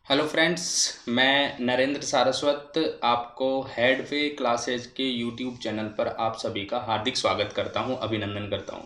Hello friends, मैं नरेंद्र सारस्वत आपको headway classes के यूट्यूब चैनल पर आप सभी का हार्दिक स्वागत करता हूं, अभिनंदन करता हूं।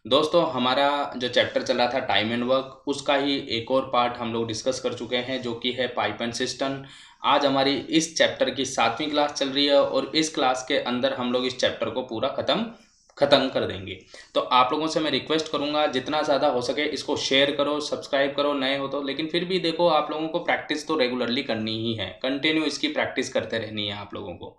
दोस्तों, हमारा जो चैप्टर चला था टाइम एंड वर्क, उसका ही एक और पार्ट हम लोग डिस्कस कर चुके हैं जो कि है पाइप एंड सिस्टम। आज हमारी इस चैप्टर की 7वीं क्लास चल रही है और इस क्लास के अंदर हम लोग इस चैप्टर को पूरा ख़त्म कर देंगे। तो आप लोगों से मैं रिक्वेस्ट करूंगा जितना ज़्यादा हो सके इसको शेयर करो, सब्सक्राइब करो, नए हो तो। लेकिन फिर भी देखो, आप लोगों को प्रैक्टिस तो रेगुलरली करनी ही है, कंटिन्यू इसकी प्रैक्टिस करते रहनी है आप लोगों को।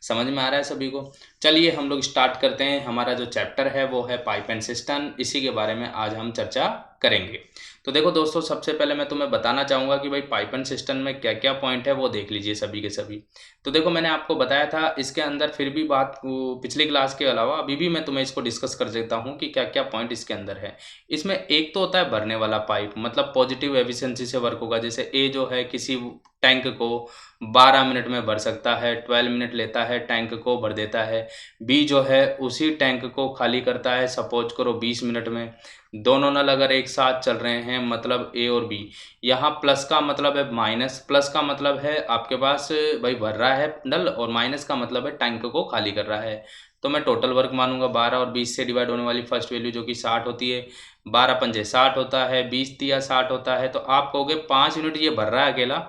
समझ में आ रहा है सभी को? चलिए हम लोग स्टार्ट करते हैं। हमारा जो चैप्टर है वो है पाइप एंड सिस्टम, इसी के बारे में आज हम चर्चा करेंगे। तो देखो दोस्तों, सबसे पहले मैं तुम्हें बताना चाहूँगा कि भाई पाइप एंड सिस्टम में क्या क्या पॉइंट है वो देख लीजिए सभी के सभी। तो देखो, मैंने आपको बताया था इसके अंदर, फिर भी बात पिछली क्लास के अलावा अभी भी मैं तुम्हें इसको डिस्कस कर देता हूँ कि क्या क्या पॉइंट इसके अंदर है। इसमें एक तो होता है भरने वाला पाइप, मतलब पॉजिटिव एफिशिएंसी से वर्क होगा। जैसे ए जो है किसी टैंक को 12 मिनट में भर सकता है, 12 मिनट लेता है, टैंक को भर देता है। बी जो है उसी टैंक को खाली करता है, सपोज करो 20 मिनट में। दोनों नल अगर एक साथ चल रहे हैं, मतलब ए और बी, यहाँ प्लस का मतलब है माइनस, प्लस का मतलब है आपके पास भाई भर रहा है नल, और माइनस का मतलब है टैंक को खाली कर रहा है। तो मैं टोटल वर्क मानूंगा 12 और 20 से डिवाइड होने वाली फर्स्ट वैल्यू जो कि 60 होती है। 12 पंजे 60 होता है, 20 तिया 60 होता है। तो आप कहोगे 5 यूनिट ये भर रहा है अकेला,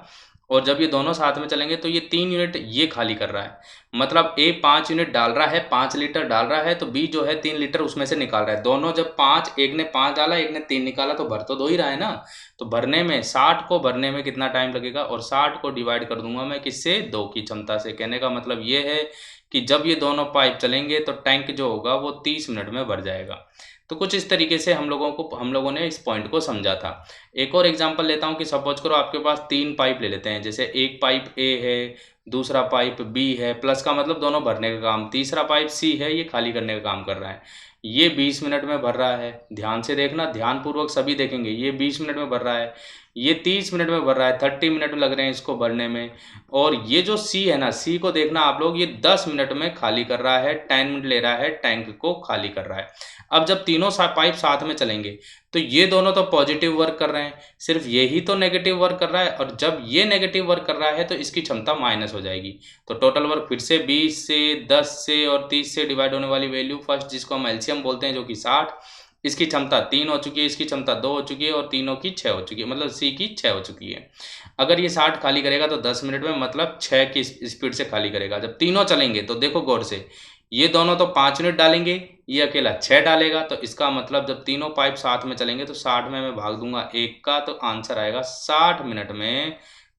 और जब ये दोनों साथ में चलेंगे तो ये 3 यूनिट ये खाली कर रहा है। मतलब ए 5 यूनिट डाल रहा है, 5 लीटर डाल रहा है, तो बी जो है 3 लीटर उसमें से निकाल रहा है। दोनों जब 5, एक ने 5 डाला, एक ने 3 निकाला, तो भर तो दो ही रहा है ना। तो भरने में 60 को भरने में कितना टाइम लगेगा, और 60 को डिवाइड कर दूंगा मैं किससे, 2 की क्षमता से। कहने का मतलब ये है कि जब ये दोनों पाइप चलेंगे तो टैंक जो होगा वो 30 मिनट में भर जाएगा। तो कुछ इस तरीके से हम लोगों ने इस पॉइंट को समझा था। एक और एग्जांपल लेता हूँ कि सपोज करो आपके पास 3 पाइप ले लेते हैं। जैसे एक पाइप ए है, दूसरा पाइप बी है, प्लस का मतलब दोनों भरने का काम, तीसरा पाइप सी है, ये खाली करने का काम कर रहा है। ये 20 मिनट में भर रहा है। ध्यान से देखना, ध्यानपूर्वक सभी देखेंगे। ये 20 मिनट में भर रहा है, ये 30 मिनट में भर रहा है, 30 मिनट लग रहे हैं इसको भरने में। और ये जो सी है ना, सी को देखना आप लोग, ये 10 मिनट में खाली कर रहा है, 10 मिनट ले रहा है, टैंक को खाली कर रहा है। अब जब तीनों पाइप साथ में चलेंगे तो ये दोनों तो पॉजिटिव वर्क कर रहे हैं, सिर्फ यही तो नेगेटिव वर्क कर रहा है। और जब ये नेगेटिव वर्क कर रहा है तो इसकी क्षमता माइनस हो जाएगी। तो टोटल वर्क फिर से 20 से, 10 से और 30 से डिवाइड होने वाली वैल्यू फर्स्ट, जिसको हम एलसीएम बोलते हैं, जो कि 60। इसकी क्षमता 3 हो चुकी है, इसकी क्षमता 2 हो चुकी है, और तीनों की 6 हो चुकी है, मतलब सी की 6 हो चुकी है। अगर ये 60 खाली करेगा तो 10 मिनट में, मतलब 6 की स्पीड से खाली करेगा। जब तीनों चलेंगे तो देखो गौर से, ये दोनों तो 5 यूनिट डालेंगे, ये अकेला 6 डालेगा। तो इसका मतलब जब तीनों पाइप साथ में चलेंगे तो 60 में मैं भाग दूंगा 1 का, तो आंसर आएगा 60 मिनट में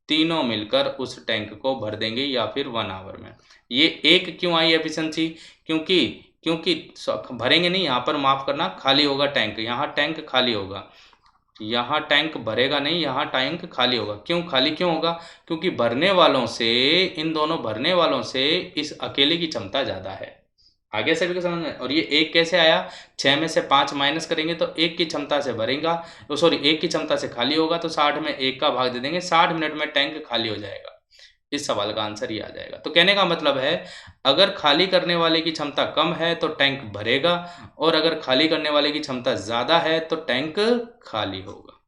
तीनों मिलकर उस टैंक को भर देंगे, या फिर 1 आवर में। ये एक क्यों आई एफिशिएंसी? क्योंकि क्योंकि भरेंगे नहीं, यहाँ पर माफ करना, खाली होगा टैंक, यहाँ टैंक खाली होगा, यहाँ टैंक भरेगा नहीं, यहाँ टैंक खाली होगा। क्यों खाली क्यों होगा? क्योंकि भरने वालों से, इन दोनों भरने वालों से इस अकेले की क्षमता ज़्यादा है। आगे सभी को समझ में? और ये एक कैसे आया? 6 में से 5 माइनस करेंगे तो 1 की क्षमता से भरेगा, तो सॉरी 1 की क्षमता से खाली होगा, तो 60 में 1 का भाग दे देंगे, 60 मिनट में टैंक खाली हो जाएगा। इस सवाल का आंसर ये आ जाएगा। तो कहने का मतलब है, अगर खाली करने वाले की क्षमता कम है तो टैंक भरेगा, और अगर खाली करने वाले की क्षमता ज़्यादा है तो टैंक खाली होगा,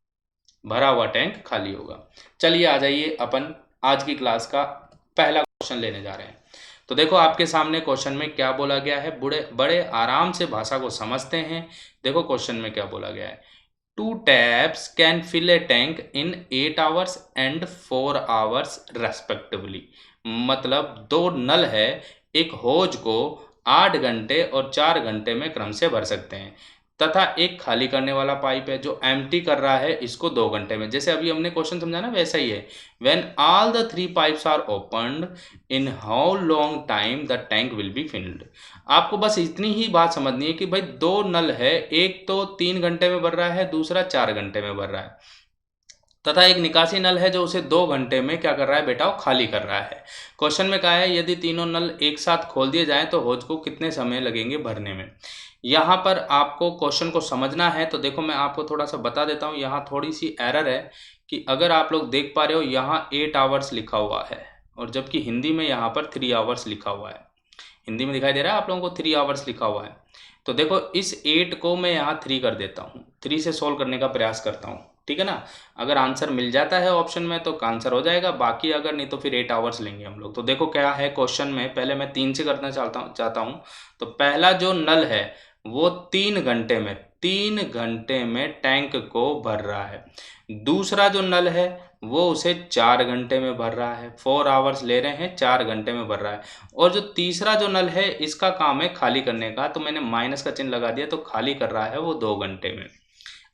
भरा हुआ टैंक खाली होगा। चलिए आ जाइए, अपन आज की क्लास का पहला क्वेश्चन लेने जा रहे हैं। तो देखो आपके सामने क्वेश्चन में क्या बोला गया है, बड़े बड़े आराम से भाषा को समझते हैं। देखो क्वेश्चन में क्या बोला गया है। 2 taps can fill a tank in 8 hours and 4 hours respectively। मतलब 2 नल है, एक होज को 8 घंटे और 4 घंटे में क्रम से भर सकते हैं, तथा एक खाली करने वाला पाइप है जो एम्प्टी कर रहा है इसको 2 घंटे में। जैसे अभी हमने क्वेश्चन समझा ना, वैसा ही है। When all the 3 pipes are opened, in how long time the tank will be filled. आपको बस इतनी ही बात समझनी है कि भाई 2 नल है, एक तो 3 घंटे में भर रहा है, दूसरा 4 घंटे में भर रहा है, तथा एक निकासी नल है जो उसे 2 घंटे में क्या कर रहा है बेटा, वो खाली कर रहा है। क्वेश्चन में कहा है यदि तीनों नल एक साथ खोल दिए जाएं तो होज को कितने समय लगेंगे भरने में। यहाँ पर आपको क्वेश्चन को समझना है। तो देखो मैं आपको थोड़ा सा बता देता हूँ, यहाँ थोड़ी सी एरर है कि अगर आप लोग देख पा रहे हो, यहाँ 8 आवर्स लिखा हुआ है, और जबकि हिंदी में यहाँ पर 3 आवर्स लिखा हुआ है। हिंदी में दिखाई दे रहा है आप लोगों को 3 आवर्स लिखा हुआ है। तो देखो इस 8 को मैं यहाँ 3 कर देता हूँ, 3 से सोल्व करने का प्रयास करता हूँ। ठीक है ना। अगर आंसर मिल जाता है ऑप्शन में तो आंसर हो जाएगा, बाकी अगर नहीं तो फिर 8 आवर्स लेंगे हम लोग। तो देखो क्या है क्वेश्चन में, पहले मैं 3 से करना चाहता हूँ। तो पहला जो नल है वो 3 घंटे में टैंक को भर रहा है। दूसरा जो नल है वो उसे 4 घंटे में भर रहा है, 4 आवर्स ले रहे हैं, 4 घंटे में भर रहा है। और जो तीसरा जो नल है इसका काम है खाली करने का, तो मैंने माइनस का चिन्ह लगा दिया, तो खाली कर रहा है वो 2 घंटे में।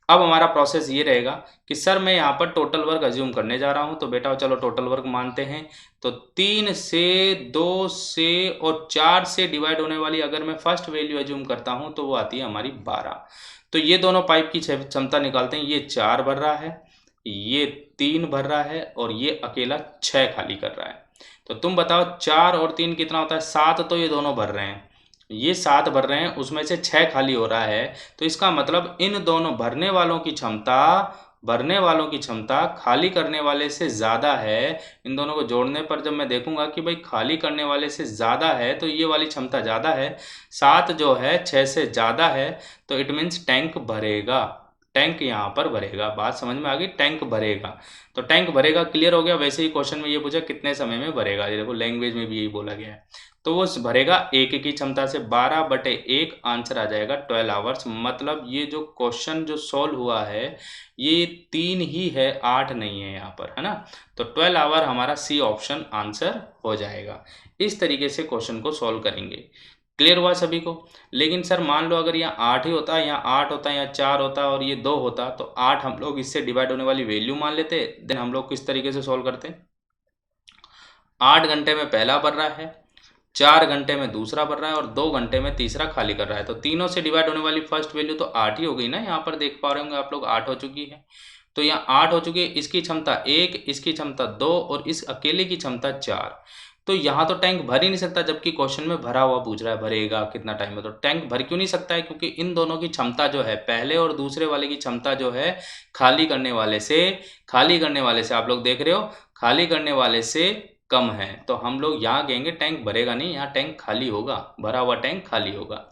अब हमारा प्रोसेस ये रहेगा कि सर मैं यहाँ पर टोटल वर्क अज्यूम करने जा रहा हूँ, तो बेटा चलो टोटल वर्क मानते हैं। तो 3 से, 2 से और 4 से डिवाइड होने वाली अगर मैं फर्स्ट वैल्यू अज्यूम करता हूँ तो वो आती है हमारी 12। तो ये दोनों पाइप की क्षमता निकालते हैं। ये 4 भर रहा है, ये 3 भर रहा है और ये अकेला 6 खाली कर रहा है। तो तुम बताओ 4 और 3 कितना होता है? 7 तो ये दोनों भर रहे हैं, ये 7 भर रहे हैं, उसमें से 6 खाली हो रहा है। तो इसका मतलब इन दोनों भरने वालों की क्षमता खाली करने वाले से ज़्यादा है। इन दोनों को जोड़ने पर जब मैं देखूंगा कि भाई खाली करने वाले से ज़्यादा है तो ये वाली क्षमता ज़्यादा है, 7 जो है 6 से ज़्यादा है, तो इट मीन्स टैंक भरेगा। टैंक यहाँ पर भरेगा। बात समझ में आ गई? टैंक भरेगा। तो टैंक भरेगा क्लियर हो गया। वैसे ही क्वेश्चन में ये पूछा कितने समय में भरेगा, ये देखो लैंग्वेज में भी यही बोला गया है। तो वो भरेगा 1 की क्षमता से, 12/1 आंसर आ जाएगा 12 आवर्स। मतलब ये जो क्वेश्चन जो सॉल्व हुआ है ये 3 ही है, 8 नहीं है यहाँ पर, है ना। तो 12 आवर हमारा सी ऑप्शन आंसर हो जाएगा। इस तरीके से क्वेश्चन को सॉल्व करेंगे। क्लियर हुआ सभी को? लेकिन सर मान लो अगर यहाँ 8 ही होता, यहाँ 8 होता, यहाँ 4 होता और ये 2 होता, तो 8 हम लोग इससे डिवाइड होने वाली वैल्यू मान लेते। देन हम लोग किस तरीके से सॉल्व करते? 8 घंटे में पहला भर रहा है, 4 घंटे में दूसरा भर रहा है और 2 घंटे में तीसरा खाली कर रहा है। तो तीनों से डिवाइड होने वाली फर्स्ट वैल्यू तो 8 ही हो गई ना। यहाँ पर देख पा रहे होंगे आप लोग 8 हो चुकी है। तो यहाँ 8 हो चुकी है, इसकी क्षमता 1, इसकी क्षमता 2 और इस अकेले की क्षमता 4। तो यहाँ तो टैंक भर ही नहीं सकता, जबकि क्वेश्चन में भरा हुआ पूछ रहा है भरेगा कितना टाइम में। तो टैंक भर क्यों नहीं सकता है? क्योंकि इन दोनों की क्षमता जो है, पहले और दूसरे वाले की क्षमता जो है खाली करने वाले से आप लोग देख रहे हो, खाली करने वाले से कम है। तो हम लोग यहाँ कहेंगे टैंक भरेगा नहीं, यहाँ टैंक खाली होगा, भरा हुआ टैंक खाली होगा।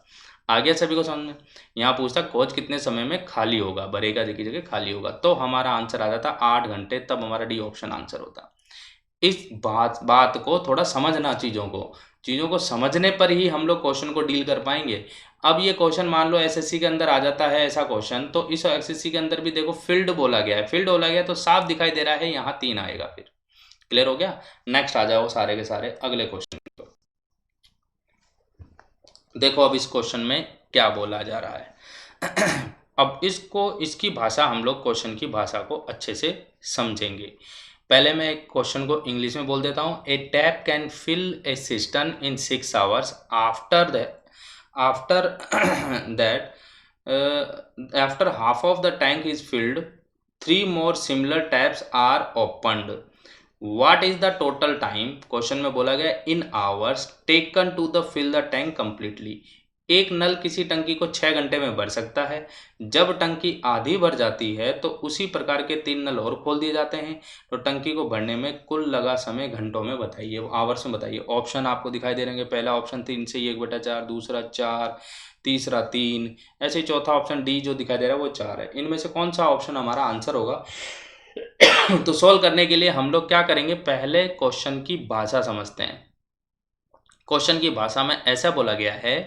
आ गया सभी को समझ में? यहाँ पूछता कोच कितने समय में खाली होगा, भरेगा की जगह खाली होगा। तो हमारा आंसर आ जाता 8 घंटे, तब हमारा डी ऑप्शन आंसर होता। इस बात को थोड़ा समझना, चीज़ों को समझने पर ही हम लोग क्वेश्चन को डील कर पाएंगे। अब ये क्वेश्चन मान लो एसएससी के अंदर आ जाता है ऐसा क्वेश्चन, तो इस एसएससी के अंदर भी देखो फील्ड बोला गया है, तो साफ दिखाई दे रहा है यहाँ 3 आएगा। फिर क्लियर हो गया? नेक्स्ट आ जाओ सारे के सारे अगले क्वेश्चन पर। देखो अब इस क्वेश्चन में क्या बोला जा रहा है। अब इसकी भाषा हम लोग क्वेश्चन की भाषा को अच्छे से समझेंगे। पहले मैं एक क्वेश्चन को इंग्लिश में बोल देता हूँ। A tap can fill a cistern in 6 hours after that after half of the tank is filled 3 more similar taps are opened. What is the total time? Question में बोला गया in hours taken to the fill the tank completely. एक नल किसी टंकी को 6 घंटे में भर सकता है। जब टंकी आधी भर जाती है तो उसी प्रकार के 3 नल और खोल दिए जाते हैं। तो टंकी को भरने में कुल लगा समय घंटों में बताइए, आवर्स में बताइए। ऑप्शन आपको दिखाई दे रहे हैं। पहला ऑप्शन 3 से 1/4, दूसरा 4, तीसरा 3, ऐसे ही चौथा ऑप्शन डी जो दिखाई दे रहा है वो 4 है। इनमें से कौन सा ऑप्शन हमारा आंसर होगा? तो सॉल्व करने के लिए हम लोग क्या करेंगे, पहले क्वेश्चन की भाषा समझते हैं। क्वेश्चन की भाषा में ऐसा बोला गया है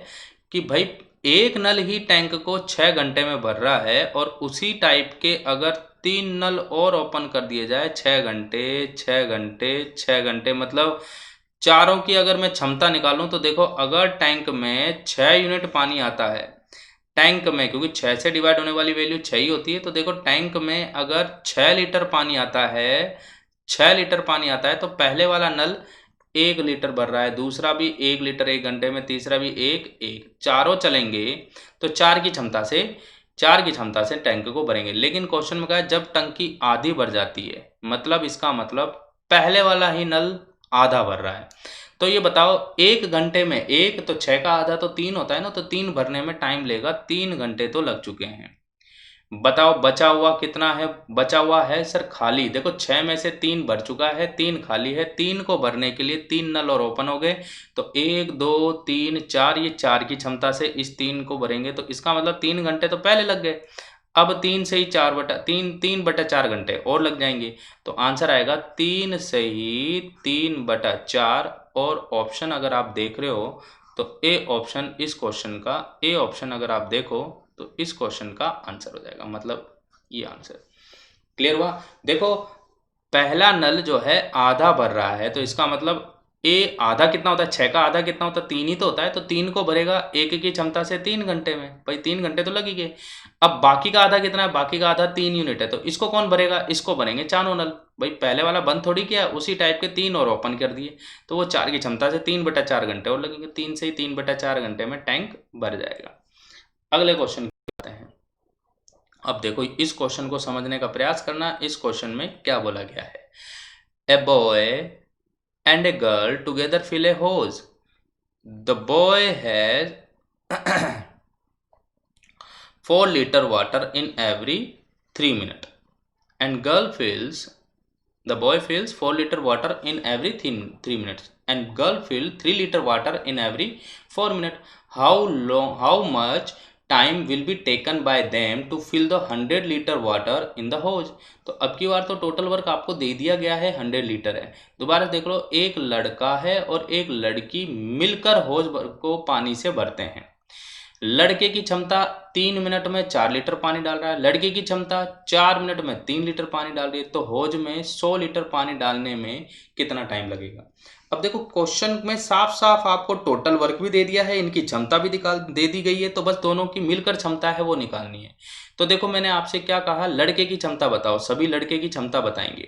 कि भाई एक नल ही टैंक को 6 घंटे में भर रहा है और उसी टाइप के अगर 3 नल और ओपन कर दिए जाए 6 घंटे 6 घंटे 6 घंटे, मतलब चारों की अगर मैं क्षमता निकालूं तो देखो अगर टैंक में 6 यूनिट पानी आता है, टैंक में, क्योंकि 6 से डिवाइड होने वाली वैल्यू 6 ही होती है, तो देखो टैंक में अगर 6 लीटर पानी आता है, 6 लीटर पानी आता है, तो पहले वाला नल 1 लीटर भर रहा है, दूसरा भी 1 लीटर 1 घंटे में, तीसरा भी 1, चारों चलेंगे तो 4 की क्षमता से टैंक को भरेंगे। लेकिन क्वेश्चन में कहा है जब टंकी आधी भर जाती है, मतलब इसका मतलब पहले वाला ही नल आधा भर रहा है। तो ये बताओ 1 घंटे में, 1 तो 6 का आधा तो 3 होता है ना, तो 3 भरने में टाइम लेगा, 3 घंटे तो लग चुके हैं। बताओ बचा हुआ कितना है? बचा हुआ है सर खाली। देखो 6 में से 3 भर चुका है, 3 खाली है। 3 को भरने के लिए 3 नल और ओपन हो गए, तो 1 2 3 4, ये 4 की क्षमता से इस 3 को भरेंगे, तो इसका मतलब 3 घंटे तो पहले लग गए। अब 3 से ही 3/4 घंटे और लग जाएंगे। तो आंसर आएगा 3 से ही 3/4। और ऑप्शन अगर आप देख रहे हो तो ए ऑप्शन इस क्वेश्चन का, ए ऑप्शन अगर आप देखो तो इस क्वेश्चन का आंसर हो जाएगा, मतलब ये आंसर। क्लियर हुआ? देखो पहला नल जो है आधा भर रहा है, तो इसका मतलब ए आधा कितना होता है, 6 का आधा कितना होता है, 3 ही तो होता है। तो 3 को भरेगा 1 की क्षमता से 3 घंटे में, भाई 3 घंटे तो लग गए। अब बाकी का आधा कितना है, बाकी का आधा 3 यूनिट है, तो इसको कौन भरेगा, इसको भरेंगे चारों नल। भाई पहले वाला बंद थोड़ी किया, उसी टाइप के 3 और ओपन कर दिए, तो वो 4 की क्षमता से 3/4 घंटे और लगेंगे। 3 से ही 3/4 घंटे में टैंक भर जाएगा। अगले क्वेश्चन आते हैं। अब देखो इस क्वेश्चन को समझने का प्रयास करना, इस क्वेश्चन में क्या बोला गया है। A boy and a girl together fill a hose. The boy has 4 liter water in every 3 minutes, and the boy fills 4 liter water in every 3 minutes, and girl fills 3 liter water in every 4 minutes. How much time will be taken by them to fill the 100 liter water in the hose? तो अब की बार तो total work आपको दे दिया गया है, 100 litre है। दोबारा देख लो, एक लड़का है और एक लड़की मिलकर होज को पानी से भरते हैं। लड़के की क्षमता 3 मिनट में 4 लीटर पानी डाल रहा है, लड़की की क्षमता 4 मिनट में 3 लीटर पानी डाल रही है। तो होज में 100 लीटर पानी डालने में कितना टाइम लगेगा? अब देखो क्वेश्चन में साफ साफ आपको टोटल वर्क भी दे दिया है, इनकी क्षमता भी दे दी गई है, तो बस दोनों की मिलकर क्षमता है वो निकालनी है। तो देखो मैंने आपसे क्या कहा, लड़के की क्षमता बताओ, सभी लड़के की क्षमता बताएंगे।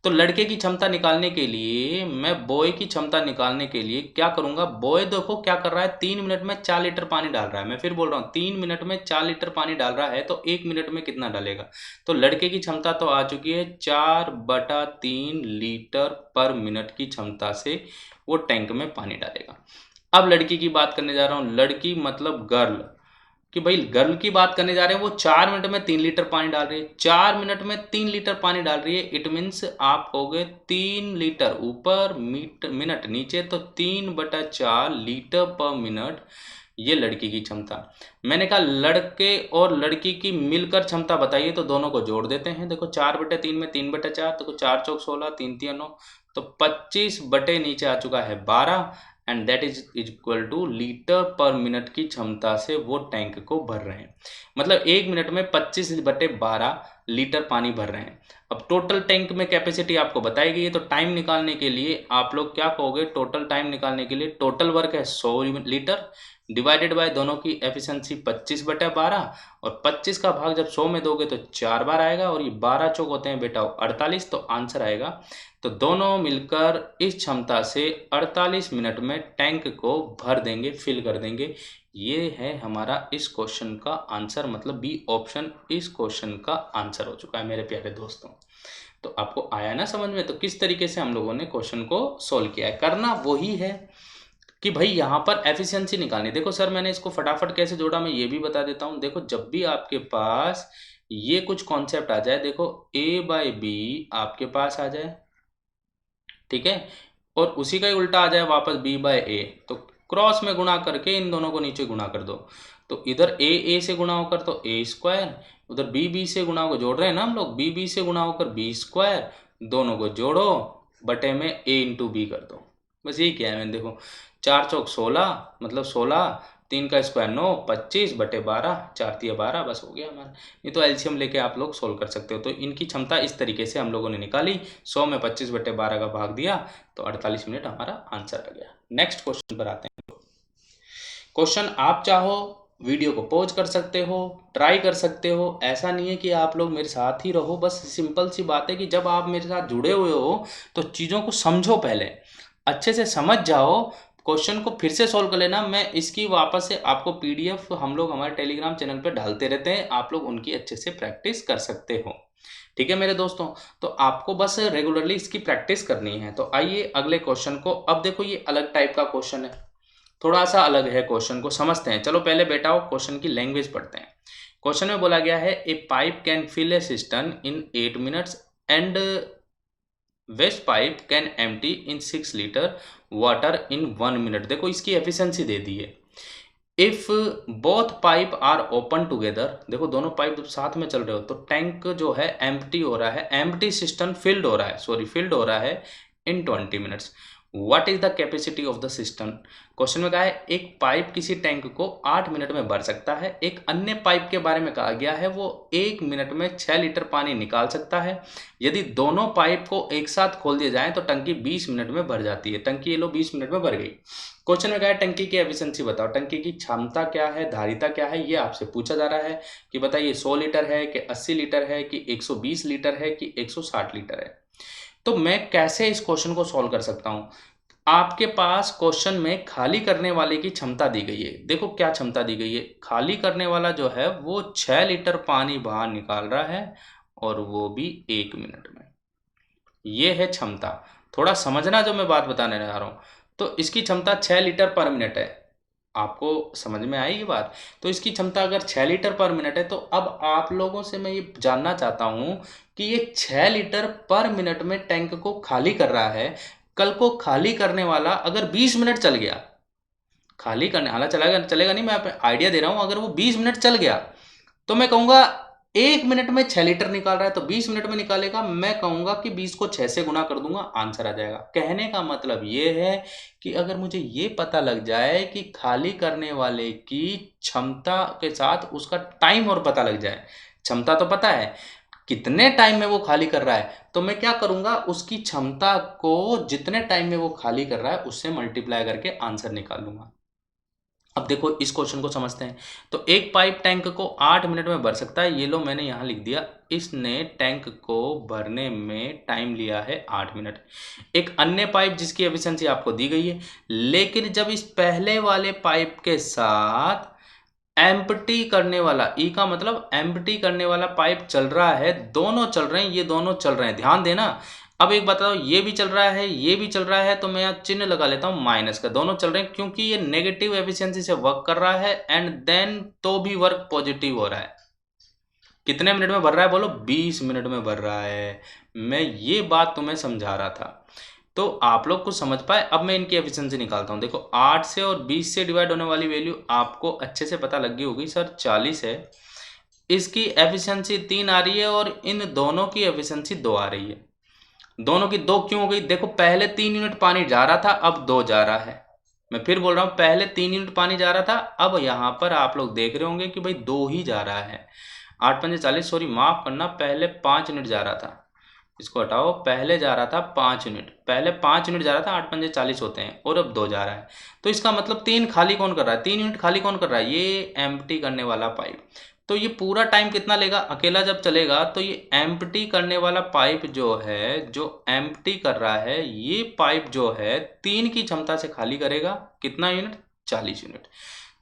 तो लड़के की क्षमता निकालने के लिए मैं बॉय की क्षमता निकालने के लिए क्या करूंगा, बॉय देखो क्या कर रहा है, 3 मिनट में 4 लीटर पानी डाल रहा है। मैं फिर बोल रहा हूँ 3 मिनट में 4 लीटर पानी डाल रहा है, तो 1 मिनट में कितना डालेगा? तो लड़के की क्षमता तो आ चुकी है 4/3 लीटर पर मिनट की क्षमता से वो टैंक में पानी डालेगा। अब लड़की की बात करने जा रहा हूँ, लड़की मतलब गर्ल, कि भाई गर्ल की बात करने जा रहे हैं, वो 4 मिनट में 3 लीटर पानी डाल रही है, 4 मिनट में 3 लीटर पानी डाल रही है। इट मीन्स आप हो गए 3 लीटर ऊपर मिनट नीचे, तो 3/4 लीटर पर मिनट ये लड़की की क्षमता। मैंने कहा लड़के और लड़की की मिलकर क्षमता बताइए, तो दोनों को जोड़ देते हैं। देखो 4/3 में 3/4, तो 4 चौक 16, 3 3 9, तो 25 बटे नीचे आ चुका है 12, and that is equal two litre per minute की क्षमता से वो टैंक को भर रहे हैं। मतलब 1 मिनट में 25/12 लीटर पानी भर रहे हैं। अब टोटल टैंक में कैपेसिटी आपको बताई गई है, तो टाइम निकालने के लिए आप लोग क्या कहोगे, टोटल टाइम निकालने के लिए टोटल वर्क है 100 लीटर डिवाइडेड बाय दोनों की एफिशिएंसी 25/12, और 25 का भाग जब 100 में दोगे तो 4 बार आएगा, और ये 12 चौक होते हैं बेटा 48, तो आंसर आएगा। तो दोनों मिलकर इस क्षमता से 48 मिनट में टैंक को भर देंगे, फिल कर देंगे। ये है हमारा इस क्वेश्चन का आंसर, मतलब बी ऑप्शन इस क्वेश्चन का आंसर हो चुका है मेरे प्यारे दोस्तों। तो आपको आया ना समझ में? तो किस तरीके से हम लोगों ने क्वेश्चन को सोल्व किया है, करना वही है कि भाई यहाँ पर एफिशिएंसी निकालनी। देखो सर मैंने इसको फटाफट कैसे जोड़ा, मैं ये भी बता देता हूँ। देखो जब भी आपके पास ये कुछ कॉन्सेप्ट आ जाए, देखो A/B आपके पास आ जाए, ठीक है, और उसी का ही उल्टा आ जाए वापस B/A, तो क्रॉस में गुणा करके इन दोनों को नीचे गुणा कर दो। तो इधर A से गुणा होकर तो A², उधर B से गुणा होकर, जोड़ रहे हैं ना हम लोग, B से गुणा होकर B², दोनों को जोड़ो बटे में A×B कर दो। बस यही किया है मैंने। देखो 4 चौक 16, मतलब 16, 3 का स्क्वायर 9, 25/12, 4 तिया 12, बस हो गया हमारा। ये तो एलसीएम लेके आप लोग सोल्व कर सकते हो। तो इनकी क्षमता इस तरीके से हम लोगों ने निकाली, 100 में 25/12 का भाग दिया, तो 48 मिनट हमारा आंसर आ गया। नेक्स्ट क्वेश्चन पर आते हैं। क्वेश्चन आप चाहो वीडियो को पॉज कर सकते हो, ट्राई कर सकते हो, ऐसा नहीं है कि आप लोग मेरे साथ ही रहो। बस सिंपल सी बात है कि जब आप मेरे साथ जुड़े हुए हो तो चीज़ों को समझो, पहले अच्छे से समझ जाओ, क्वेश्चन को फिर से सॉल्व कर लेना। मैं इसकी वापस से आपको पीडीएफ हम लोग हमारे टेलीग्राम चैनल पर डालते रहते हैं, आप लोग उनकी अच्छे से प्रैक्टिस कर सकते हो। ठीक है मेरे दोस्तों, तो आपको बस रेगुलरली इसकी प्रैक्टिस करनी है। तो आइए अगले क्वेश्चन को, अब देखो ये अलग टाइप का क्वेश्चन है, थोड़ा सा अलग है, क्वेश्चन को समझते हैं। चलो पहले बेटा क्वेश्चन की लैंग्वेज पढ़ते हैं। क्वेश्चन में बोला गया है a pipe can fill a cistern in 8 minutes and waste pipe can empty in 6 litre water in 1 minute. देखो इसकी एफिशिएंसी दे दी है। If both pipe are open together, देखो दोनों पाइप जब साथ में चल रहे हो तो टैंक जो है एम्प्टी हो रहा है, एम्प्टी सिस्टम फिल्ड हो रहा है, सॉरी फिल्ड हो रहा है इन 20 minutes. What is the capacity of the system? Question में कहा है एक पाइप किसी टैंक को 8 मिनट में भर सकता है, एक अन्य पाइप के बारे में कहा गया है वो 1 मिनट में 6 लीटर पानी निकाल सकता है। यदि दोनों पाइप को एक साथ खोल दिया जाए तो टंकी 20 मिनट में भर जाती है। टंकी ये लो 20 मिनट में भर गई। क्वेश्चन में कहा है टंकी की एफिशिएंसी बताओ, टंकी की क्षमता क्या है, धारिता क्या है, ये आपसे पूछा जा रहा है कि बताइए 100 लीटर है कि 80 लीटर है कि 120 लीटर है कि 160 लीटर है। तो मैं कैसे इस क्वेश्चन को सॉल्व कर सकता हूं? आपके पास क्वेश्चन में खाली करने वाले की क्षमता दी गई है। देखो क्या क्षमता दी गई है, खाली करने वाला जो है वो 6 लीटर पानी बाहर निकाल रहा है और वो भी 1 मिनट में। ये है क्षमता। थोड़ा समझना जो मैं बात बताने जा रहा हूँ। तो इसकी क्षमता 6 लीटर पर मिनट है। आपको समझ में आएगी बात? तो इसकी क्षमता अगर 6 लीटर पर मिनट है तो अब आप लोगों से मैं ये जानना चाहता हूँ कि ये 6 लीटर पर मिनट में टैंक को खाली कर रहा है। कल को खाली करने वाला अगर 20 मिनट चल गया, खाली करने वाला चलेगा नहीं, मैं आइडिया दे रहा हूँ, अगर वो 20 मिनट चल गया तो मैं कहूँगा 1 मिनट में 6 लीटर निकाल रहा है तो 20 मिनट में निकालेगा। मैं कहूँगा कि 20 को 6 से गुना कर दूंगा, आंसर आ जाएगा। कहने का मतलब ये है कि अगर मुझे ये पता लग जाए कि खाली करने वाले की क्षमता के साथ उसका टाइम और पता लग जाए, क्षमता तो पता है कितने टाइम में वो खाली कर रहा है, तो मैं क्या करूंगा उसकी क्षमता को जितने टाइम में वो खाली कर रहा है उससे मल्टीप्लाई करके आंसर निकाल लूंगा। अब देखो इस क्वेश्चन को समझते हैं। तो एक पाइप टैंक को 8 मिनट में भर सकता है, ये लो मैंने यहाँ लिख दिया। इसने टैंक को भरने में टाइम लिया है 8 मिनट। एक अन्य पाइप जिसकी एफिशिएंसी आपको दी गई है, लेकिन जब इस पहले वाले पाइप के साथ एम्प्टी करने वाला, ई का मतलब एम्प्टी करने वाला पाइप चल रहा है, दोनों चल रहे हैं, ये दोनों चल रहे हैं, ध्यान देना। अब एक बताओ, ये भी चल रहा है ये भी चल रहा है, तो मैं यहाँ चिन्ह लगा लेता हूँ माइनस का। दोनों चल रहे हैं क्योंकि ये नेगेटिव एफिशिएंसी से वर्क कर रहा है एंड देन तो भी वर्क पॉजिटिव हो रहा है। कितने मिनट में भर रहा है बोलो? 20 मिनट में भर रहा है। मैं ये बात तुम्हें समझा रहा था तो आप लोग कुछ समझ पाए। अब मैं इनकी एफिशिएंसी निकालता हूँ। देखो 8 से और 20 से डिवाइड होने वाली वैल्यू आपको अच्छे से पता लग गई होगी, सर 40 है। इसकी एफिशिएंसी 3 आ रही है और इन दोनों की एफिशिएंसी 2 आ रही है। दोनों की 2 क्यों हो गई? देखो पहले 3 यूनिट पानी जा रहा था, अब 2 जा रहा है। मैं फिर बोल रहा हूँ, पहले 3 यूनिट पानी जा रहा था, अब यहाँ पर आप लोग देख रहे होंगे कि भाई 2 ही जा रहा है। 8 पंजे 40, सॉरी माफ करना, पहले 5 यूनिट जा रहा था, इसको हटाओ, पहले जा रहा था 5 यूनिट, पहले 5 यूनिट जा रहा था, 8 पंजे 40 होते हैं, और अब 2 जा रहा है। तो इसका मतलब 3 खाली कौन कर रहा है? 3 यूनिट खाली कौन कर रहा है? ये एम्प्टी करने वाला पाइप। तो ये पूरा टाइम कितना लेगा? अकेला जब चलेगा तो ये एम्प्टी करने वाला पाइप जो है, जो एम्प्टी कर रहा है, ये पाइप जो है 3 की क्षमता से खाली करेगा। कितना यूनिट? 40 यूनिट।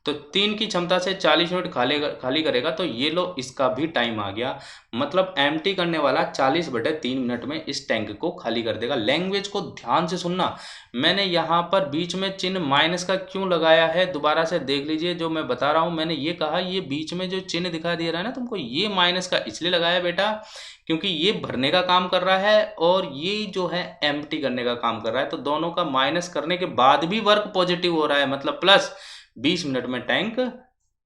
तो 3 की क्षमता से 40 यूनिट खाली करेगा, तो ये लो इसका भी टाइम आ गया। मतलब एम्प्टी करने वाला 40/3 मिनट में इस टैंक को खाली कर देगा। लैंग्वेज को ध्यान से सुनना। मैंने यहाँ पर बीच में चिन्ह माइनस का क्यों लगाया है, दोबारा से देख लीजिए जो मैं बता रहा हूँ। मैंने ये कहा ये बीच में जो चिन्ह दिखाई दे रहा है ना तुमको, ये माइनस का इसलिए लगाया बेटा क्योंकि ये भरने का काम कर रहा है और ये जो है एम्प्टी करने का काम कर रहा है। तो दोनों का माइनस करने के बाद भी वर्क पॉजिटिव हो रहा है, मतलब प्लस 20 मिनट में टैंक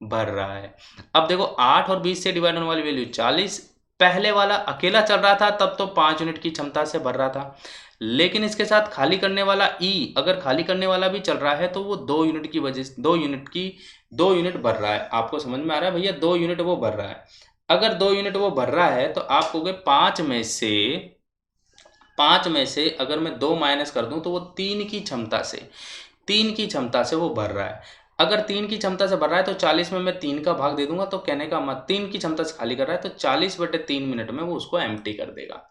भर रहा है। अब देखो 8 और 20 से डिवाइड होने वाली वैल्यू 40। पहले वाला अकेला चल रहा था तब तो 5 यूनिट की क्षमता से भर रहा था, लेकिन इसके साथ खाली करने वाला ई, अगर खाली करने वाला भी चल रहा है तो वो 2 यूनिट की वजह से 2 यूनिट भर रहा है। आपको समझ में आ रहा है भैया? 2 यूनिट वो भर रहा है। अगर 2 यूनिट वो भर रहा है तो आप कहोगे 5 में से अगर मैं 2 माइनस कर दूं तो वो 3 की क्षमता से वो भर रहा है। अगर 3 की क्षमता से भर रहा है तो 40 में मैं 3 का भाग दे दूंगा, तो कहने का मत 3 की क्षमता से खाली कर रहा है तो 40/3 मिनट में वो उसको एम्प्टी कर देगा।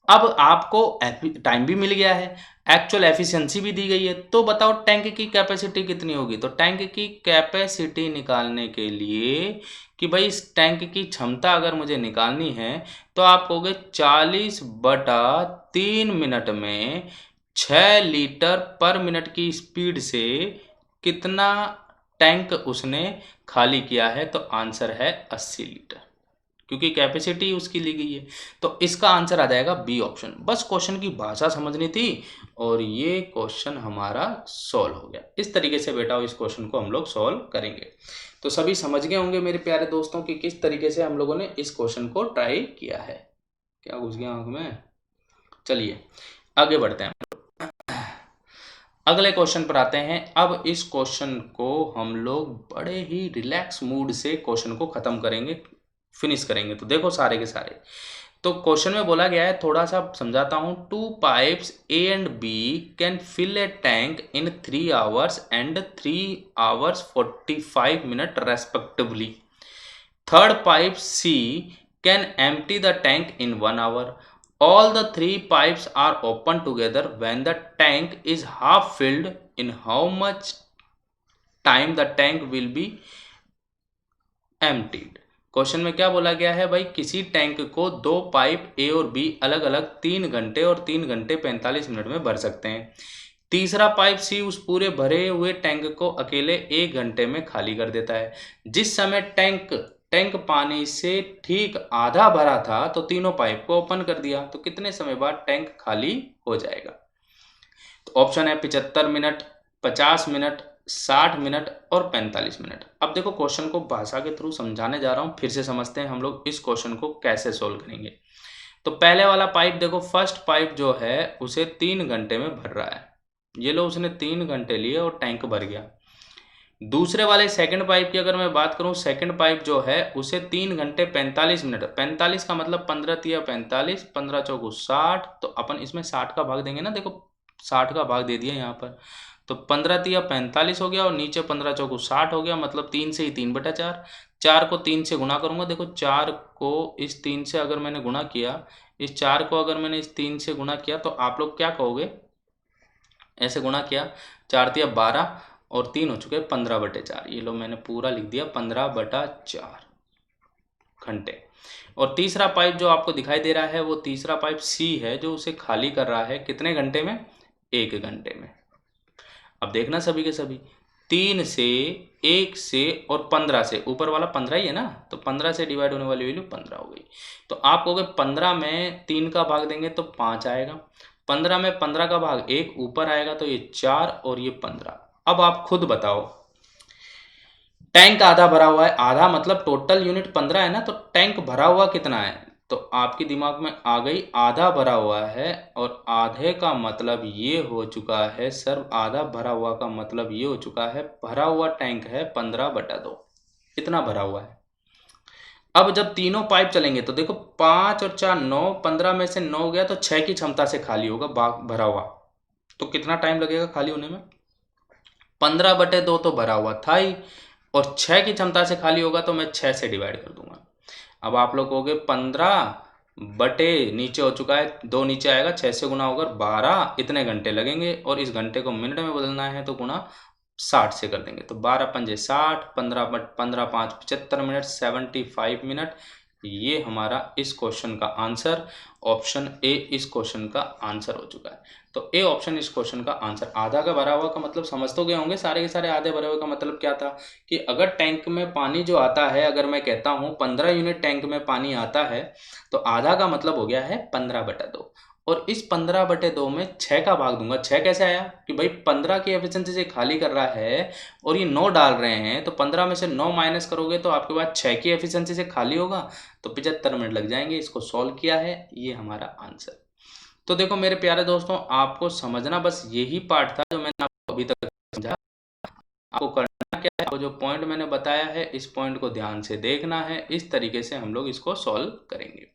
अब आपको टाइम भी मिल गया है, एक्चुअल एफिशिएंसी भी दी गई है। तो बताओ टैंक की कैपेसिटी कितनी होगी? तो टैंक की कैपेसिटी निकालने के लिए कि भाई इस टैंक की क्षमता अगर मुझे निकालनी है तो आप कहोगे 40/3 मिनट में 6 लीटर पर मिनट की स्पीड से कितना टैंक उसने खाली किया है? तो आंसर है 80 लीटर। क्योंकि कैपेसिटी उसकी ली गई है। तो इसका आंसर आ जाएगा बी ऑप्शन। बस क्वेश्चन की भाषा समझनी थी और ये क्वेश्चन हमारा सॉल्व हो गया। इस तरीके से बेटा इस क्वेश्चन को हम लोग सॉल्व करेंगे। तो सभी समझ गए होंगे मेरे प्यारे दोस्तों कि किस तरीके से हम लोगों ने इस क्वेश्चन को ट्राई किया है। क्या घुस गया आंख में? चलिए आगे बढ़ते हैं। अगले क्वेश्चन पर आते हैं। अब इस क्वेश्चन को हम लोग बड़े ही रिलैक्स मूड से क्वेश्चन को खत्म करेंगे, फिनिश करेंगे। तो देखो सारे के सारे, तो क्वेश्चन में बोला गया है, थोड़ा सा समझाता हूं। 2 pipes A and B can fill a tank in 3 hours and 3 hours 45 minutes respectively. Third pipe C can empty the tank in 1 hour. All the 3 pipes are open together when the tank is half filled. In how much time the tank will be emptied? Question में क्या बोला गया है भाई, किसी tank को 2 pipe ए और B अलग अलग 3 घंटे और 3 घंटे 45 मिनट में भर सकते हैं। तीसरा पाइप सी उस पूरे भरे हुए टैंक को अकेले 1 घंटे में खाली कर देता है। जिस समय टैंक पानी से ठीक आधा भरा था तो तीनों पाइप को ओपन कर दिया, तो कितने समय बाद टैंक खाली हो जाएगा? तो ऑप्शन है 75 मिनट, 50 मिनट, 60 मिनट और 45 मिनट। अब देखो क्वेश्चन को भाषा के थ्रू समझाने जा रहा हूं, फिर से समझते हैं हम लोग इस क्वेश्चन को कैसे सोल्व करेंगे। तो पहले वाला पाइप देखो, फर्स्ट पाइप जो है उसे 3 घंटे में भर रहा है। ये लो उसने 3 घंटे लिए और टैंक भर गया। दूसरे वाले सेकंड पाइप की अगर मैं बात करूं, सेकंड पाइप जो है उसे 3 घंटे 45 मिनट, 45 का मतलब 15 तिया 45, 15 चौको 60, तो अपन इसमें 60 का भाग देंगे ना। देखो 60 का भाग दे दिया यहाँ पर, तो 15 तिया 45 हो गया और नीचे 15 चौको 60 हो गया, मतलब 3 से ही 3/4। 4 को 3 से गुणा करूंगा, देखो 4 को इस 3 से अगर मैंने गुणा किया, इस 4 को अगर मैंने इस 3 से गुणा किया, तो आप लोग क्या कहोगे? ऐसे गुणा किया, 4 तिया 12 और 3 हो चुके 15/4। ये लो मैंने पूरा लिख दिया 15/4 घंटे। और तीसरा पाइप जो आपको दिखाई दे रहा है वो तीसरा पाइप सी है, जो उसे खाली कर रहा है कितने घंटे में? 1 घंटे में। अब देखना सभी के सभी, 3 से, 1 से और 15 से, ऊपर वाला 15 ही है ना, तो 15 से डिवाइड होने वाली वैल्यू 15 हो गई। तो आप कहोगे 15 में 3 का भाग देंगे तो 5 आएगा, 15 में 15 का भाग 1 ऊपर आएगा, तो ये 4 और ये 15। अब आप खुद बताओ, टैंक आधा भरा हुआ है, आधा मतलब टोटल यूनिट 15 है ना, तो टैंक भरा हुआ कितना है? तो आपके दिमाग में आ गई आधा भरा हुआ है, और आधे का मतलब ये हो चुका है सर, आधा भरा हुआ का मतलब ये हो चुका है, भरा हुआ टैंक है 15/2, इतना भरा हुआ है। अब जब तीनों पाइप चलेंगे तो देखो 5 और 4 9, 15 में से 9 गया तो 6 की क्षमता से खाली होगा भरा हुआ। तो कितना टाइम लगेगा खाली होने में? 15/2 तो भरा हुआ था ही, और 6 की क्षमता से खाली होगा, तो मैं 6 से डिवाइड कर दूंगा। अब आप लोग कहोगे 15 बटे नीचे हो चुका है, 2 नीचे आएगा, 6 से गुना होकर 12, इतने घंटे लगेंगे। और इस घंटे को मिनट में बदलना है तो गुना 60 से कर देंगे, तो 12 पंजे 60, 15 15 5 75 मिनट, 75 मिनट। ये हमारा इस क्वेश्चन का आंसर, ऑप्शन ए इस क्वेश्चन का आंसर हो चुका है। तो ए ऑप्शन इस क्वेश्चन का आंसर। आधा का भरा हुआ का मतलब समझ तो गए होंगे सारे के सारे। आधे भरे हुए का मतलब क्या था कि अगर टैंक में पानी जो आता है, अगर मैं कहता हूँ 15 यूनिट टैंक में पानी आता है, तो आधा का मतलब हो गया है 15/2, और इस 15/2 में 6 का भाग दूंगा। 6 कैसे आया कि भाई 15 की एफिशिएंसी से खाली कर रहा है और ये 9 डाल रहे हैं, तो 15 में से 9 माइनस करोगे तो आपके पास 6 की एफिशिएंसी से खाली होगा, तो 75 मिनट लग जाएंगे। इसको सॉल्व किया है, ये हमारा आंसर। तो देखो मेरे प्यारे दोस्तों, आपको समझना बस यही पार्ट था जो मैंने आपको अभी तक समझा। आपको करना क्या है, आपको जो पॉइंट मैंने बताया है इस पॉइंट को ध्यान से देखना है। इस तरीके से हम लोग इसको सॉल्व करेंगे।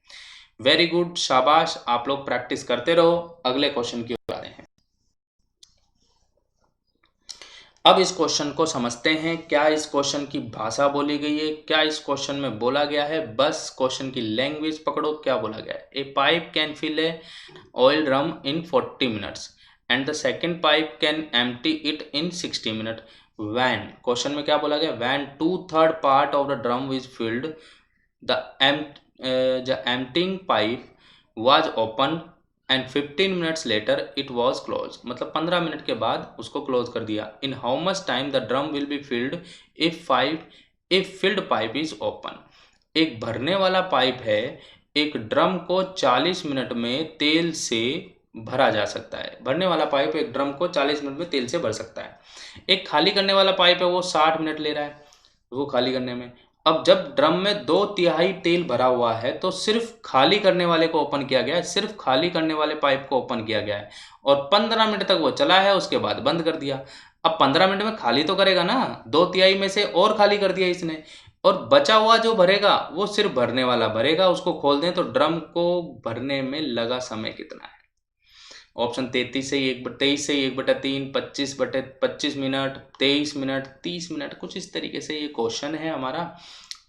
वेरी गुड, शाबाश, आप लोग प्रैक्टिस करते रहो। अगले क्वेश्चन की ओर आ रहे हैं। अब इस क्वेश्चन को समझते हैं। क्या इस क्वेश्चन की भाषा बोली गई है, क्या इस क्वेश्चन में बोला गया है? बस क्वेश्चन की लैंग्वेज पकड़ो, क्या बोला गया है। A pipe can fill a oil drum in 40 minutes and the second pipe can empty it in 60 minute when. Question में क्या बोला गया? When 2/3 part of the drum is filled, the emptying pipe was open and 15 minutes later it was closed। मतलब 15 minute के बाद उसको close कर दिया। In how much time the drum will be filled if filled pipe is open। एक भरने वाला pipe है, एक ड्रम को 40 मिनट में तेल से भरा जा सकता है। भरने वाला पाइप एक ड्रम को 40 मिनट में तेल से भर सकता है। एक खाली करने वाला पाइप है, वो 60 मिनट ले रहा है वो खाली करने में। अब जब ड्रम में 2/3 तेल भरा हुआ है तो सिर्फ खाली करने वाले को ओपन किया गया है, सिर्फ खाली करने वाले पाइप को ओपन किया गया है और 15 मिनट तक वो चला है, उसके बाद बंद कर दिया। अब 15 मिनट में खाली तो करेगा ना, 2/3 में से और खाली कर दिया इसने, और बचा हुआ जो भरेगा वो सिर्फ भरने वाला भरेगा। उसको खोल दें तो ड्रम को भरने में लगा समय कितना है? ऑप्शन 33 से 23 से 1/3, 25 मिनट, 23 मिनट, 30 मिनट, कुछ इस तरीके से ये क्वेश्चन है हमारा।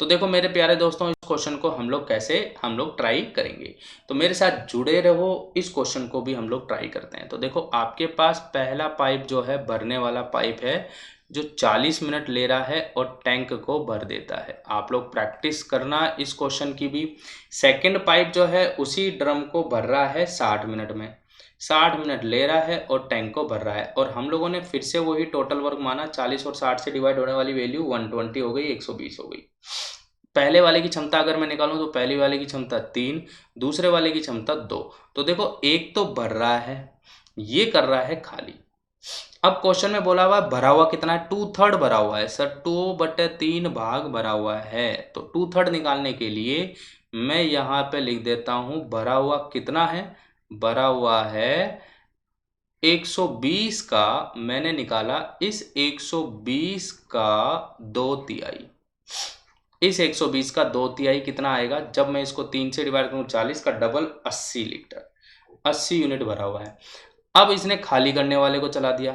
तो देखो मेरे प्यारे दोस्तों, इस क्वेश्चन को हम लोग ट्राई करेंगे, तो मेरे साथ जुड़े रहो। इस क्वेश्चन को भी हम लोग ट्राई करते हैं। तो देखो आपके पास पहला पाइप जो है भरने वाला पाइप है, जो 40 मिनट ले रहा है और टैंक को भर देता है। आप लोग प्रैक्टिस करना इस क्वेश्चन की भी। सेकंड पाइप जो है उसी ड्रम को भर रहा है 60 मिनट में, 60 मिनट ले रहा है और टैंक को भर रहा है। और हम लोगों ने फिर से वही टोटल वर्क माना, 40 और 60 से डिवाइड होने वाली वैल्यू 120 हो गई, 120 हो गई। पहले वाले की क्षमता अगर मैं निकालूं तो पहले वाले की क्षमता 3, दूसरे वाले की क्षमता 2। तो देखो एक तो भर रहा है, ये कर रहा है खाली। अब क्वेश्चन में बोला हुआ भरा हुआ कितना है? 2/3 भरा हुआ है सर, 2/3 भाग भरा हुआ है। तो 2/3 निकालने के लिए मैं यहाँ पे लिख देता हूँ भरा हुआ कितना है। भरा हुआ है 120 का, मैंने निकाला इस 120 का 2/3। इस 120 का 2/3 कितना आएगा? जब मैं इसको 3 से डिवाइड करूँ, 40 का डबल 80 लीटर, 80 यूनिट भरा हुआ है। अब इसने खाली करने वाले को चला दिया,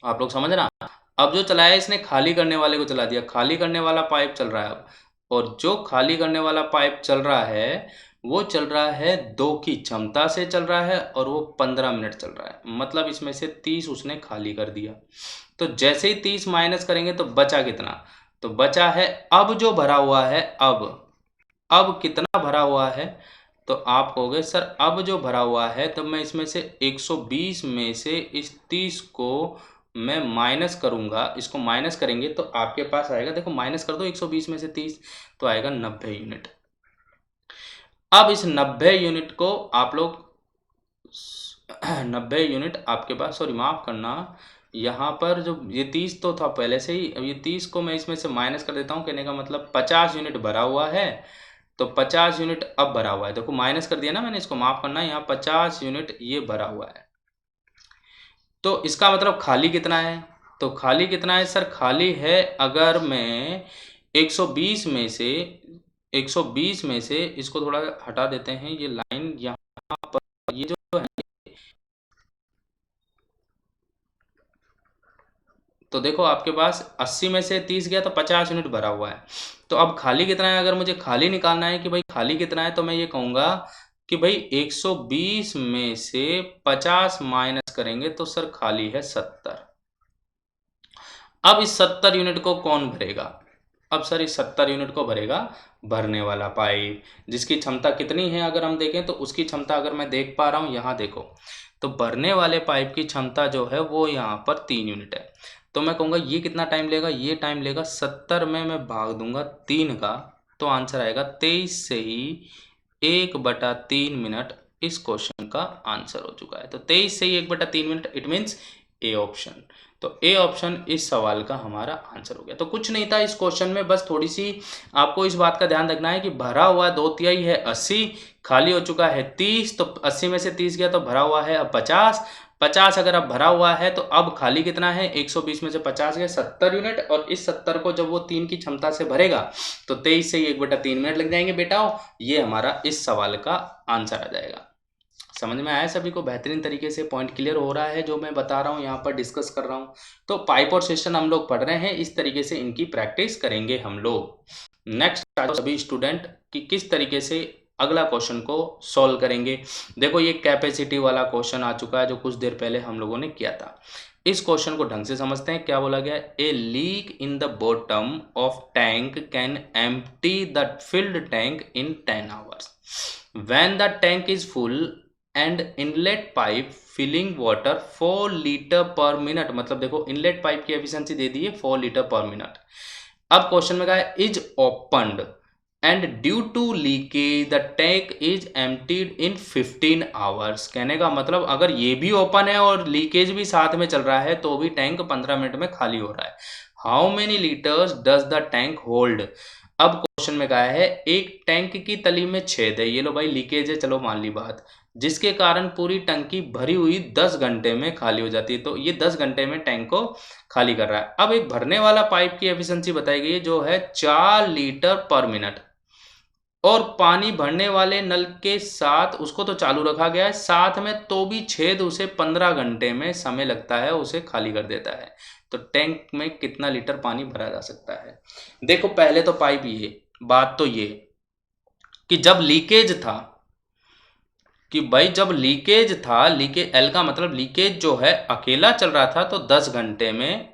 आप लोग समझ रहा। अब जो चलाया इसने खाली करने वाले को चला दिया, खाली करने वाला पाइप चल रहा है अब, और जो खाली करने वाला पाइप चल रहा है वो चल रहा है 2 की क्षमता से चल रहा है और वो 15 मिनट चल रहा है। मतलब इसमें से 30 उसने खाली कर दिया। तो जैसे ही 30 माइनस करेंगे तो बचा कितना? तो बचा है अब जो भरा हुआ है, अब कितना भरा हुआ है? तो आप कहोगे सर अब जो भरा हुआ है, तब मैं इसमें से 120 में से इस 30 को मैं माइनस करूंगा, इसको माइनस करेंगे तो आपके पास आएगा, देखो माइनस कर दो 120 में से 30 तो आएगा 90 यूनिट। अब इस 90 यूनिट को आप लोग 90 यूनिट आपके पास, सॉरी माफ करना, यहाँ पर जो ये 30 तो था पहले से ही, अब ये 30 को मैं इसमें से माइनस कर देता हूँ। कहने का मतलब 50 यूनिट भरा हुआ है, तो 50 यूनिट अब भरा हुआ है। देखो माइनस कर दिया ना मैंने, इसको माफ करना, यहाँ 50 यूनिट ये भरा हुआ है। तो इसका मतलब खाली कितना है? तो खाली कितना है सर? खाली है, अगर मैं 120 में से 120 में से इसको थोड़ा हटा देते हैं, ये लाइन यहाँ पर, ये जो है, तो देखो आपके पास 80 में से 30 गया तो 50 यूनिट भरा हुआ है। तो अब खाली कितना है? अगर मुझे खाली निकालना है कि भाई खाली कितना है, तो मैं ये कहूँगा कि भाई 120 में से 50 माइनस करेंगे तो सर खाली है 70। अब इस 70 यूनिट को कौन भरेगा? अब सर इस 70 यूनिट को भरेगा भरने वाला पाइप, जिसकी क्षमता कितनी है अगर हम देखें तो उसकी क्षमता अगर मैं देख पा रहा हूँ यहाँ देखो, तो भरने वाले पाइप की क्षमता जो है वो यहाँ पर 3 यूनिट है। तो मैं कहूँगा ये कितना टाइम लेगा? ये टाइम लेगा 70 में मैं भाग दूंगा 3 का, तो आंसर आएगा 23 से ही 1/3 मिनट। इस क्वेश्चन का आंसर हो चुका है। तो 23 से ही 1/3 minute, it means A option. तो ए ऑप्शन इस सवाल का हमारा आंसर हो गया। तो कुछ नहीं था इस क्वेश्चन में, बस थोड़ी सी आपको इस बात का ध्यान रखना है कि भरा हुआ 2/3 है 80, खाली हो चुका है 30, तो 80 में से 30 गया तो भरा हुआ है अब 50। 50 अगर अब भरा हुआ है तो अब खाली कितना है? 120 में से 50 गए 70 यूनिट, और इस 70 को जब वो 3 की क्षमता से भरेगा तो 23 से ही 1/3 मिनट लग जाएंगे बेटाओ। ये हमारा इस सवाल का आंसर आ जाएगा। समझ में आया सभी को? बेहतरीन तरीके से पॉइंट क्लियर हो रहा है जो मैं बता रहा हूँ, यहाँ पर डिस्कस कर रहा हूँ। तो पाइप और सेशन हम लोग पढ़ रहे हैं, इस तरीके से इनकी प्रैक्टिस करेंगे हम लोग। नेक्स्ट सभी स्टूडेंट कि किस तरीके से अगला क्वेश्चन को सॉल्व करेंगे। देखो ये कैपेसिटी वाला क्वेश्चन आ चुका है जो कुछ देर पहले हम लोगों ने किया था। इस क्वेश्चन को ढंग से समझते हैं। क्या बोला गया? A leak in the bottom of tank can empty the filled tank in 10 hours when the tank is full and inlet pipe filling water 4 litre per minute. मतलब देखो इनलेट पाइप की एफिशिएंसी दे दी है 4 लीटर पर मिनट। अब question में कहा है is opened and due to leakage the tank is emptied in 15 hours. कहने का मतलब अगर ये भी ओपन है और लीकेज भी साथ में चल रहा है तो भी टैंक 15 मिनट में खाली हो रहा है। How many litres does the tank hold. अब क्वेश्चन में कहा है एक टैंक की तली में छेद है, ये लो भाई लीकेज है, चलो मान ली बात, जिसके कारण पूरी टंकी भरी हुई 10 घंटे में खाली हो जाती है। तो ये 10 घंटे में टैंक को खाली कर रहा है। अब एक भरने वाला पाइप की एफिशिएंसी बताई गई है जो है 4 लीटर पर मिनट, और पानी भरने वाले नल के साथ उसको तो चालू रखा गया है, साथ में तो भी छेद उसे 15 घंटे में समय लगता है उसे खाली कर देता है। तो टैंक में कितना लीटर पानी भरा जा सकता है। देखो पहले तो पाइप ये बात तो ये कि जब लीकेज था, कि भाई जब लीकेज था, लीकेज एल का मतलब लीकेज जो है अकेला चल रहा था तो 10 घंटे में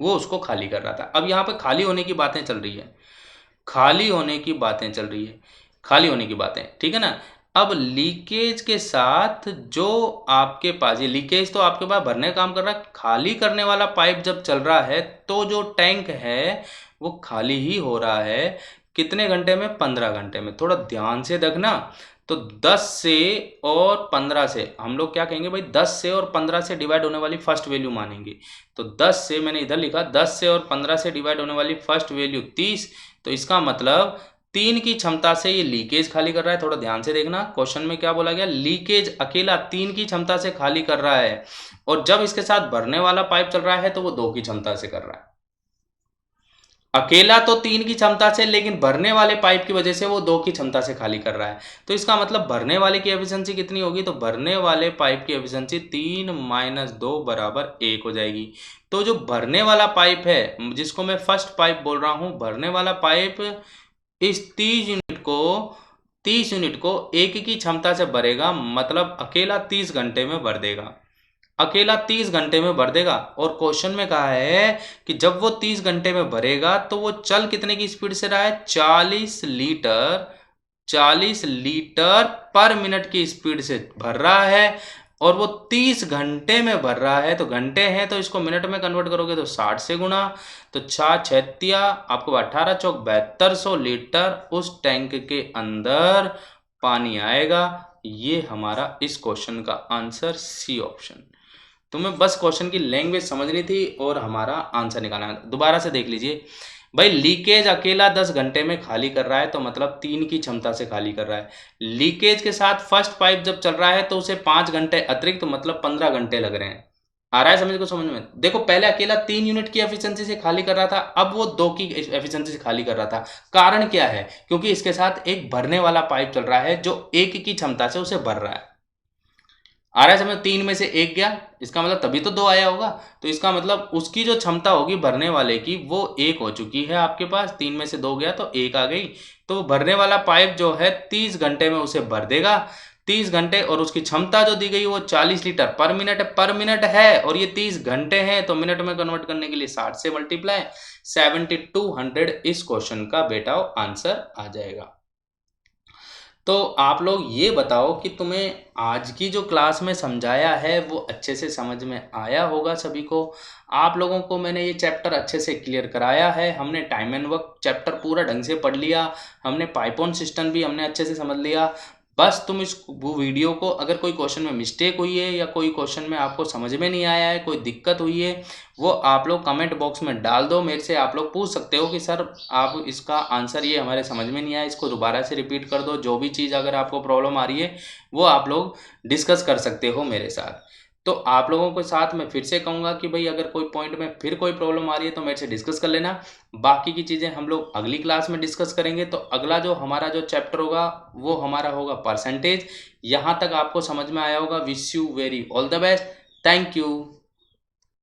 वो उसको खाली कर रहा था। अब यहाँ पे खाली होने की बातें चल रही है, खाली होने की बातें चल रही है, खाली होने की बातें, ठीक है ना। अब लीकेज के साथ जो आपके पास ये लीकेज तो आपके पास भरने का काम कर रहा है, खाली करने वाला पाइप जब चल रहा है तो जो टैंक है वो खाली ही हो रहा है। कितने घंटे में? 15 घंटे में। थोड़ा ध्यान से देखना। तो 10 से और 15 से हम लोग क्या कहेंगे भाई, 10 से और 15 से डिवाइड होने वाली फर्स्ट वैल्यू मानेंगे। तो 10 से मैंने इधर लिखा 10 से और 15 से डिवाइड होने वाली फर्स्ट वैल्यू 30। तो इसका मतलब 3 की क्षमता से ये लीकेज खाली कर रहा है। थोड़ा ध्यान से देखना, क्वेश्चन में क्या बोला गया, लीकेज अकेला 3 की क्षमता से खाली कर रहा है, और जब इसके साथ भरने वाला पाइप चल रहा है तो वो 2 की क्षमता से कर रहा है। अकेला तो 3 की क्षमता से, लेकिन भरने वाले पाइप की वजह से वो 2 की क्षमता से खाली कर रहा है। तो इसका मतलब भरने वाले की एफिशिएंसी कितनी होगी, तो भरने वाले पाइप की एफिशिएंसी 3 - 2 बराबर 1 हो जाएगी। तो जो भरने वाला पाइप है, जिसको मैं फर्स्ट पाइप बोल रहा हूं, भरने वाला पाइप इस 30 यूनिट को 1 की क्षमता से भरेगा, मतलब अकेला 30 घंटे में भर देगा, अकेला 30 घंटे में भर देगा। और क्वेश्चन में कहा है कि जब वो 30 घंटे में भरेगा तो वो चल कितने की स्पीड से रहा है, 40 लीटर पर मिनट की स्पीड से भर रहा है, और वो 30 घंटे में भर रहा है। तो घंटे हैं तो इसको मिनट में कन्वर्ट करोगे तो 60 से गुणा, तो 6 छत्तिया आपको 18 चौक 7200 लीटर उस टैंक के अंदर पानी आएगा। ये हमारा इस क्वेश्चन का आंसर सी ऑप्शन। तुम्हें बस क्वेश्चन की लैंग्वेज समझनी थी और हमारा आंसर निकालना है। दोबारा से देख लीजिए भाई, लीकेज अकेला 10 घंटे में खाली कर रहा है तो मतलब 3 की क्षमता से खाली कर रहा है। लीकेज के साथ फर्स्ट पाइप जब चल रहा है तो उसे 5 घंटे अतिरिक्त तो मतलब 15 घंटे लग रहे हैं। आ रहा है समझ को? समझ में देखो, पहले अकेला 3 यूनिट की एफिशिएंसी से खाली कर रहा था, अब वो 2 की एफिशिएंसी से खाली कर रहा था। कारण क्या है? क्योंकि इसके साथ एक भरने वाला पाइप चल रहा है जो 1 की क्षमता से उसे भर रहा है। आ रहा है समझ? 3 में से 1 गया, इसका मतलब तभी तो 2 आया होगा। तो इसका मतलब उसकी जो क्षमता होगी भरने वाले की वो 1 हो चुकी है आपके पास, 3 में से 2 गया तो 1 आ गई। तो भरने वाला पाइप जो है 30 घंटे में उसे भर देगा, 30 घंटे, और उसकी क्षमता जो दी गई वो 40 लीटर पर मिनट है, और ये 30 घंटे हैं तो मिनट में कन्वर्ट करने के लिए 60 से मल्टीप्लाई 7200 इस क्वेश्चन का बेटा आंसर आ जाएगा। तो आप लोग ये बताओ कि तुम्हें आज की जो क्लास में समझाया है वो अच्छे से समझ में आया होगा सभी को। आप लोगों को मैंने ये चैप्टर अच्छे से क्लियर कराया है। हमने टाइम एंड वर्क चैप्टर पूरा ढंग से पढ़ लिया, हमने पाइपॉन सिस्टम भी हमने अच्छे से समझ लिया। बस तुम इस वीडियो को, अगर कोई क्वेश्चन में मिस्टेक हुई है या कोई क्वेश्चन में आपको समझ में नहीं आया है, कोई दिक्कत हुई है, वो आप लोग कमेंट बॉक्स में डाल दो। मेरे से आप लोग पूछ सकते हो कि सर आप इसका आंसर ये हमारे समझ में नहीं आया, इसको दोबारा से रिपीट कर दो। जो भी चीज़ अगर आपको प्रॉब्लम आ रही है वो आप लोग डिस्कस कर सकते हो मेरे साथ। तो आप लोगों के साथ मैं फिर से कहूँगा कि भाई अगर कोई पॉइंट में फिर कोई प्रॉब्लम आ रही है तो मेरे से डिस्कस कर लेना। बाकी की चीज़ें हम लोग अगली क्लास में डिस्कस करेंगे। तो अगला जो हमारा जो चैप्टर होगा वो हमारा होगा परसेंटेज। यहाँ तक आपको समझ में आया होगा। Wish you very all the best. Thank you.